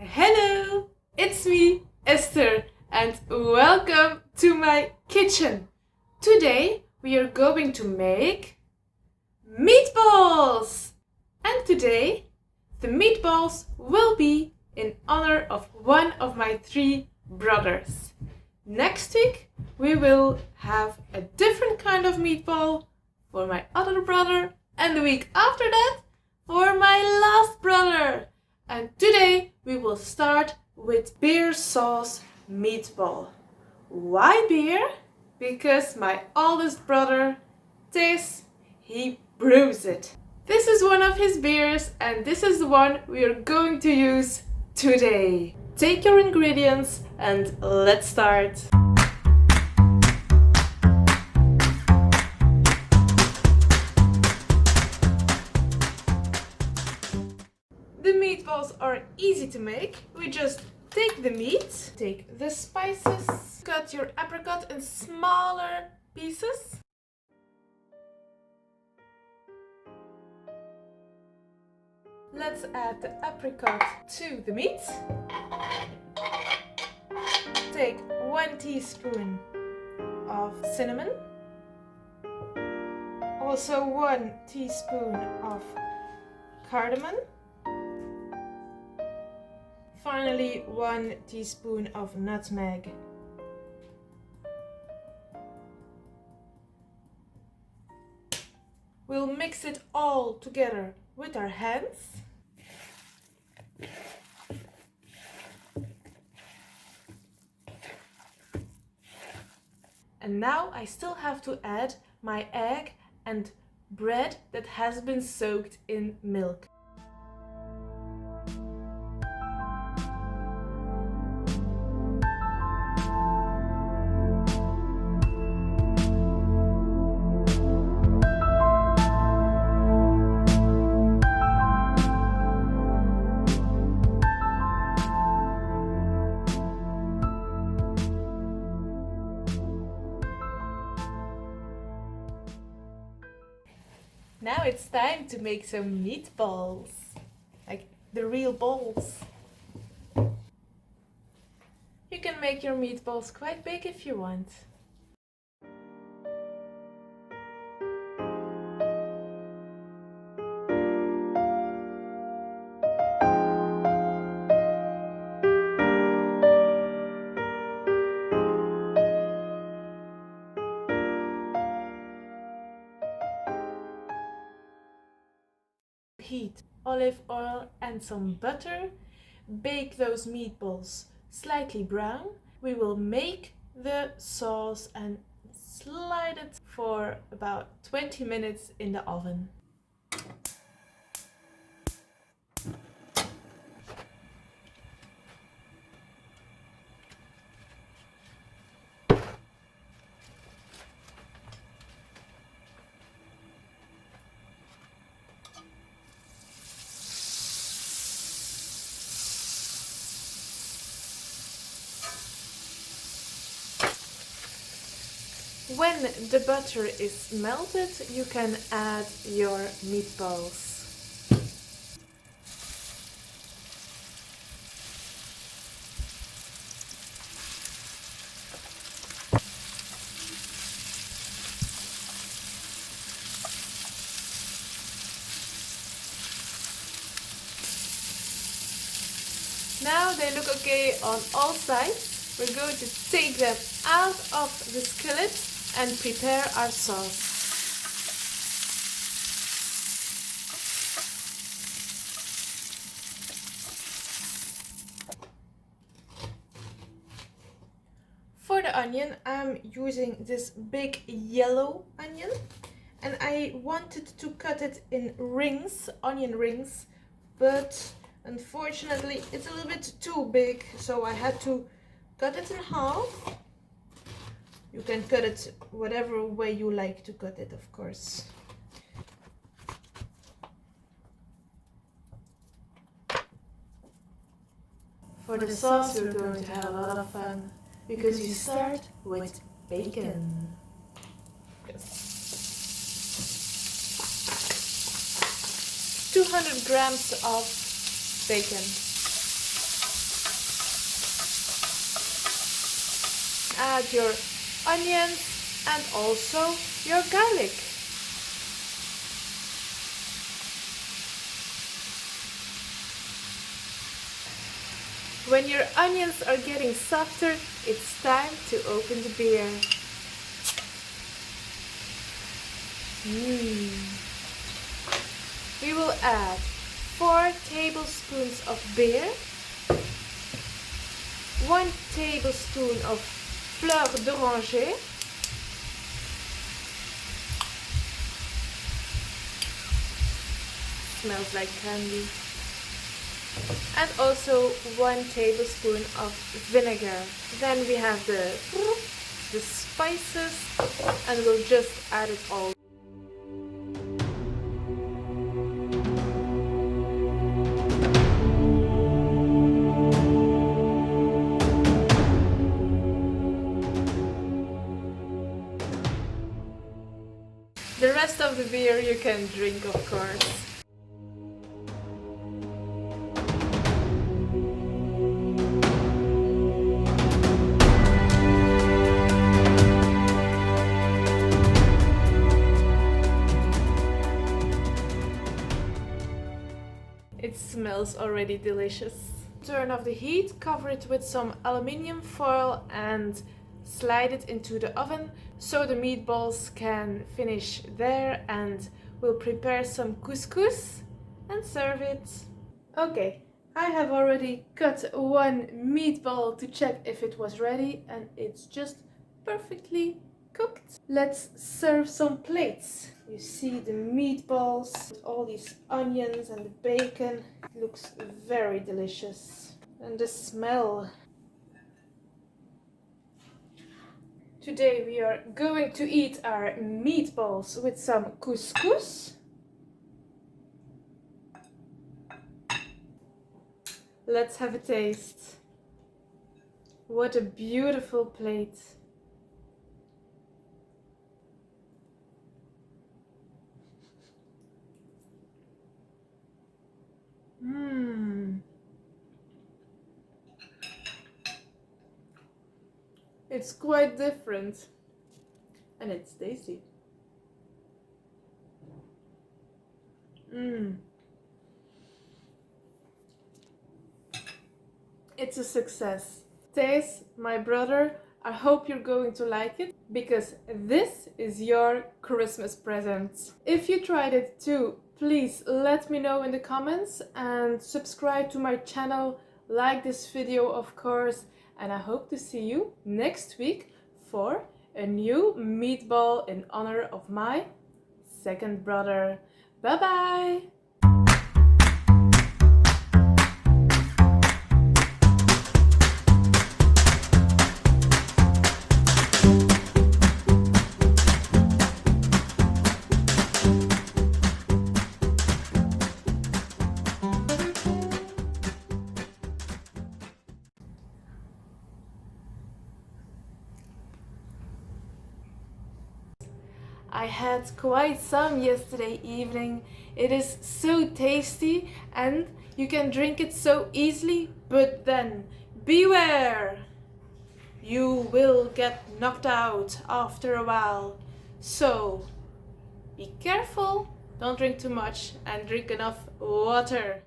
Hello, it's me, Esther, and welcome to my kitchen. Today we are going to make meatballs. And today the meatballs will be in honor of one of my 3 brothers. Next week we will have a different kind of meatball for my other brother, and the week after that for my last brother. And today we will start with beer sauce meatball. Why beer? Because my oldest brother, Tis, he brews it. This is one of his beers and this is the one we are going to use today. Take your ingredients and let's start. The meatballs are easy to make. We just take the meat, take the spices, cut your apricot in smaller pieces. Let's add the apricot to the meat. Take 1 teaspoon of cinnamon. Also 1 teaspoon of cardamom. Finally, 1 teaspoon of nutmeg. We'll mix it all together with our hands. And now I still have to add my egg and bread that has been soaked in milk. Now it's time to make some meatballs, like the real balls. You can make your meatballs quite big if you want. Heat olive oil and some butter. Bake those meatballs slightly brown. We will make the sauce and slide it for about 20 minutes in the oven. When the butter is melted, you can add your meatballs. Now they look okay on all sides. We're going to take them out of the skillet and prepare our sauce. For the onion, I'm using this big yellow onion and I wanted to cut it in rings, onion rings, but unfortunately it's a little bit too big, so I had to cut it in half. You can cut it whatever way you like to cut it, of course. For the sauce, we're going to have a lot of fun because you start with bacon. 200 grams of bacon. add your onions and also your garlic. When your onions are getting softer, it's time to open the beer. We will add 4 tablespoons of beer, 1 tablespoon of fleur d'oranger, smells like candy, and also 1 tablespoon of vinegar. Then we have the spices, and we'll just add it all. The rest of the beer you can drink, of course. It smells already delicious. Turn off the heat, cover it with some aluminium foil and slide it into the oven so the meatballs can finish there, and we'll prepare some couscous and serve it. Okay, I have already cut 1 meatball to check if it was ready, and it's just perfectly cooked. Let's serve some plates. You see the meatballs with all these onions and the bacon. It looks very delicious. And the smell. Today we are going to eat our meatballs with some couscous. Let's have a taste. What a beautiful plate. It's quite different and it's tasty. It's a success. Taste, my brother, I hope you're going to like it, because this is your Christmas present. If you tried it too, please let me know in the comments and subscribe to my channel, like this video of course, and I hope to see you next week for a new meatball in honor of my second brother. Bye bye! I had quite some yesterday evening. It is so tasty and you can drink it so easily, but then beware! You will get knocked out after a while. So be careful, don't drink too much and drink enough water.